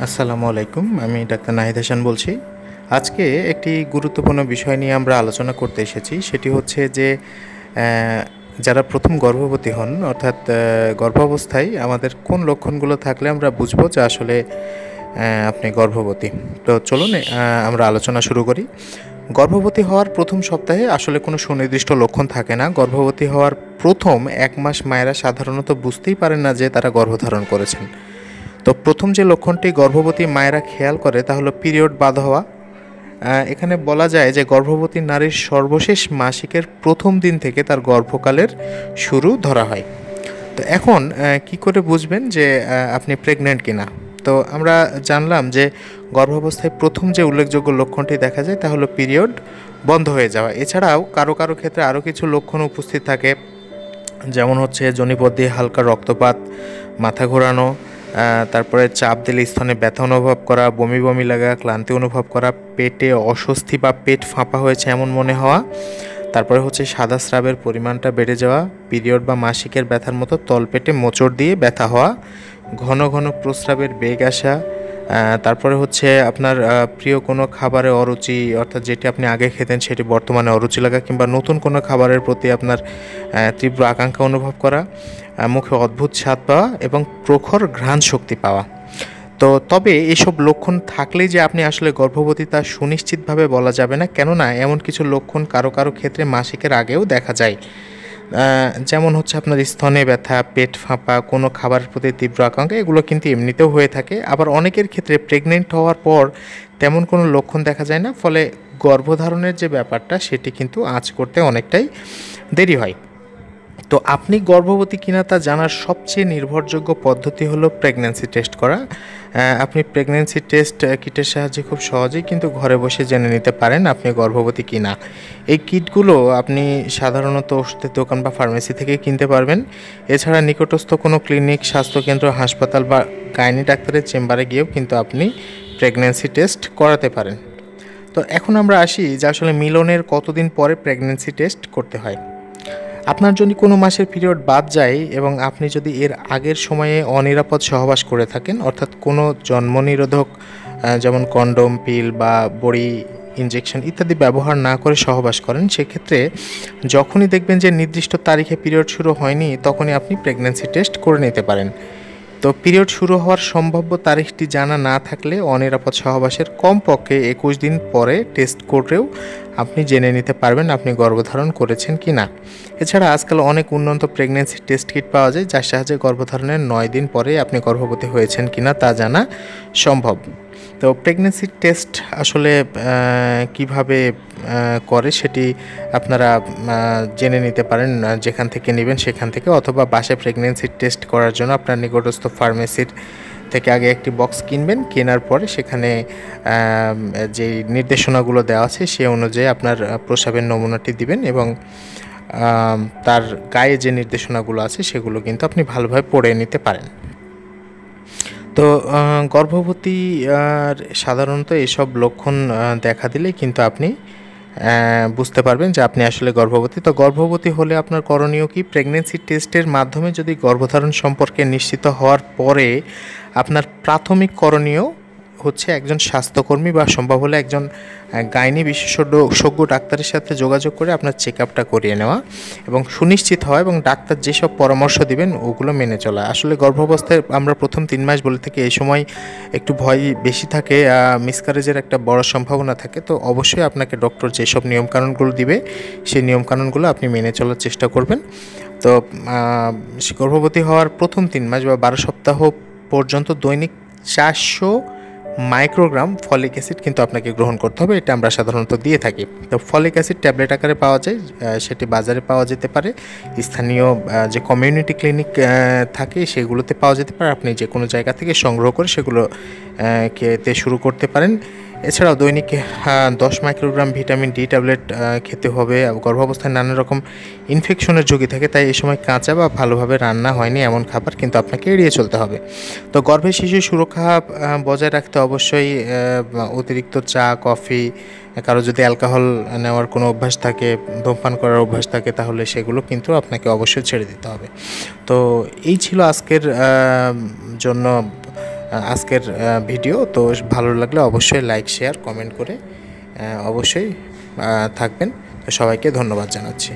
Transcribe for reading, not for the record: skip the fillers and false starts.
আসসালামু আলাইকুম। আমি ডাক্তার নাহিদ হাসান বলছি। আজকে একটি গুরুত্বপূর্ণ বিষয় নিয়ে আমরা আলোচনা করতে এসেছি। সেটি হচ্ছে যে যারা প্রথম গর্ভবতী হন অর্থাৎ গর্ভাবস্থায় আমাদের কোন লক্ষণগুলো থাকলে আমরা বুঝবো যে আসলে আপনি গর্ভবতী। তো চলুন আমরা আলোচনা শুরু করি। গর্ভবতী হওয়ার প্রথম সপ্তাহে আসলে কোনো সুনির্দিষ্ট লক্ষণ থাকে না। গর্ভবতী হওয়ার প্রথম ১ মাস মায়েরা সাধারণত বুঝতেই পারেন না যে তারা গর্ভধারণ করেছেন। তো প্রথম যে লক্ষণটি গর্ভবতী মায়েরা খেয়াল করে তা হলো পিরিয়ড বাদ হওয়া। এখানে বলা যায় যে গর্ভবতী নারীর সর্বশেষ মাসিকের প্রথম দিন থেকে তার গর্ভকালের শুরু ধরা হয়। তো এখন কি করে বুঝবেন যে আপনি প্রেগন্যান্ট কিনা? তো আমরা জানলাম যে গর্ভাবস্থায় প্রথম যে উল্লেখযোগ্য লক্ষণটি দেখা যায় তা হলো পিরিয়ড বন্ধ হয়ে যাওয়া। এছাড়াও কারো কারো ক্ষেত্রে আরও কিছু লক্ষণ উপস্থিত থাকে, যেমন হচ্ছে যোনিপথ দিয়ে হালকা রক্তপাত, মাথা ঘোরানো, তারপরে চাপ দিলে স্তনে ব্যথা অনুভব করা, বমি বমি লাগা, ক্লান্তি অনুভব করা, পেটে অস্বস্তি বা পেট ফাঁপা হয়েছে এমন মনে হওয়া, তারপরে হচ্ছে সাদা স্রাবের পরিমাণটা বেড়ে যাওয়া, পিরিয়ড বা মাসিকের ব্যথার মতো তলপেটে মোচড় দিয়ে ব্যথা হওয়া, ঘন ঘন প্রস্রাবের বেগ আসা, তারপরে হচ্ছে আপনার প্রিয় কোনো খাবারে অরুচি, অর্থাৎ যেটি আপনি আগে খেতেন সেটি বর্তমানে অরুচি লাগা, কিংবা নতুন কোনো খাবারের প্রতি আপনার তীব্র আকাঙ্ক্ষা অনুভব করা, মুখে অদ্ভুত স্বাদ পাওয়া এবং প্রখর ঘ্রাণ শক্তি পাওয়া। তবে এসব লক্ষণ থাকলেই যে আপনি আসলে গর্ভবতী তা সুনিশ্চিতভাবে বলা যাবে না, কেননা এমন কিছু লক্ষণ কারো কারো ক্ষেত্রে মাসিকের আগেও দেখা যায়। যেমন হচ্ছে আপনার স্তনে ব্যথা, পেট ফাঁপা, কোনো খাবারের প্রতি তীব্র আকাঙ্ক্ষা, এগুলো কিন্তু এমনিতেও হয়ে থাকে। আবার অনেকের ক্ষেত্রে প্রেগনেন্ট হওয়ার পর তেমন কোনো লক্ষণ দেখা যায় না, ফলে গর্ভধারণের যে ব্যাপারটা সেটি কিন্তু আঁচ করতে অনেকটাই দেরি হয়। তো আপনি গর্ভবতী কিনা তা জানার সবচেয়ে নির্ভরযোগ্য পদ্ধতি হলো প্রেগন্যান্সি টেস্ট করা। আপনি প্রেগন্যান্সি টেস্ট কিটের সাহায্যে খুব সহজেই কিন্তু ঘরে বসে জেনে নিতে পারেন আপনি গর্ভবতী কিনা। এই কিটগুলো আপনি সাধারণত ওষুধের দোকান বা ফার্মেসি থেকে কিনতে পারবেন। এছাড়া নিকটস্থ কোনো ক্লিনিক, স্বাস্থ্যকেন্দ্র, হাসপাতাল বা গাইনি ডাক্তারের চেম্বারে গিয়েও কিন্তু আপনি প্রেগন্যান্সি টেস্ট করাতে পারেন। তো এখন আমরা আসি যে আসলে মিলনের কতদিন পরে প্রেগন্যান্সি টেস্ট করতে হয়। আপনার যদি কোনো মাসের পিরিয়ড বাদ যায় এবং আপনি যদি এর আগের সময়ে অনিরাপদ সহবাস করে থাকেন, অর্থাৎ কোনো জন্মনিরোধক যেমন কন্ডোম, পিল বা বড়ি, ইনজেকশন ইত্যাদি ব্যবহার না করে সহবাস করেন, সেক্ষেত্রে যখনই দেখবেন যে নির্দিষ্ট তারিখে পিরিয়ড শুরু হয়নি তখনই আপনি প্রেগন্যান্সি টেস্ট করে নিতে পারেন। তো পিরিয়ড শুরু হওয়ার সম্ভাব্য তারিখটি জানা না থাকলে অনিরাপদ সহবাসের কমপক্ষে ২১ দিন পরে টেস্ট করেও আপনি জেনে নিতে পারবেন আপনি গর্ভধারণ করেছেন কি না। এছাড়া আজকাল অনেক উন্নত প্রেগন্যান্সি টেস্ট কিট পাওয়া যায়, যার সাহায্যে গর্ভধারণের ৯ দিন পরে আপনি গর্ভবতী হয়েছেন কি না তা জানা সম্ভব। তো প্রেগন্যান্সি টেস্ট আসলে কিভাবে করে সেটি আপনারা জেনে নিতে পারেন যেখান থেকে নেবেন সেখান থেকে, অথবা বাসায় প্রেগন্যান্সি টেস্ট করার জন্য আপনার নিকটস্থ ফার্মেসির থেকে আগে একটি বক্স কিনবেন। কেনার পরে সেখানে যে নির্দেশনাগুলো দেওয়া আছে সে অনুযায়ী আপনার প্রস্রাবের নমুনাটি দিবেন এবং তার গায়ে যে নির্দেশনাগুলো আছে সেগুলো কিন্তু আপনি ভালোভাবে পড়ে নিতে পারেন। তো গর্ভবতী সাধারণত এসব লক্ষণ দেখা দিলে কিন্তু আপনি বুঝতে পারবেন যে আপনি আসলে গর্ভবতী। তো গর্ভবতী হলে আপনার করণীয় কি? প্রেগন্যান্সি টেস্টের মাধ্যমে যদি গর্ভধারণ সম্পর্কে নিশ্চিত হওয়ার পরে আপনার প্রাথমিক করণীয় হচ্ছে একজন স্বাস্থ্যকর্মী বা সম্ভব হলে একজন গাইনি বিশেষজ্ঞ ডাক্তারের সাথে যোগাযোগ করে আপনার চেক আপটা করিয়ে নেওয়া এবং সুনিশ্চিত হওয়া এবং ডাক্তার যেসব পরামর্শ দিবেন ওগুলো মেনে চলা। আসলে গর্ভাবস্থায় আমরা প্রথম ৩ মাস বলে থাকি, এই সময় একটু ভয় বেশি থাকে, মিসক্যারেজের একটা বড় সম্ভাবনা থাকে। তো অবশ্যই আপনাকে ডক্টর যেসব নিয়মকানুনগুলো দিবে সেই নিয়মকানুনগুলো আপনি মেনে চলার চেষ্টা করবেন। তো গর্ভবতী হওয়ার প্রথম ৩ মাস বা ১২ সপ্তাহ পর্যন্ত দৈনিক ৪০০ মাইক্রোগ্রাম ফলিক অ্যাসিড কিন্তু আপনাকে গ্রহণ করতে হবে, এটা আমরা সাধারণত দিয়ে থাকি। তো ফলিক অ্যাসিড ট্যাবলেট আকারে পাওয়া যায়, সেটি বাজারে পাওয়া যেতে পারে, স্থানীয় যে কমিউনিটি ক্লিনিক থাকে সেগুলোতে পাওয়া যেতে পারে। আপনি যে কোনো জায়গা থেকে সংগ্রহ করে সেগুলো খেতে শুরু করতে পারেন। এছাড়াও দৈনিক ১০ মাইক্রোগ্রাম ভিটামিন ডি ট্যাবলেট খেতে হবে। গর্ভাবস্থায় নানা রকম ইনফেকশনের ঝুঁকি থাকে, তাই এই সময় কাঁচা বা ভালোভাবে রান্না হয়নি এমন খাবার কিন্তু আপনাকে এড়িয়ে চলতে হবে। তো গর্ভের শিশুর সুরক্ষা বজায় রাখতে অবশ্যই অতিরিক্ত চা, কফি, কারো যদি অ্যালকোহল নেওয়ার কোনো অভ্যাস থাকে, ধূমপান করার অভ্যাস থাকে, তাহলে সেগুলো কিন্তু আপনাকে অবশ্যই ছেড়ে দিতে হবে। তো এই ছিল আজকের জন্য আজকের ভিডিও। তো ভালো লাগলে অবশ্যই লাইক শেয়ার কমেন্ট করে অবশ্যই থাকবেন। তো সবাইকে ধন্যবাদ জানাচ্ছি।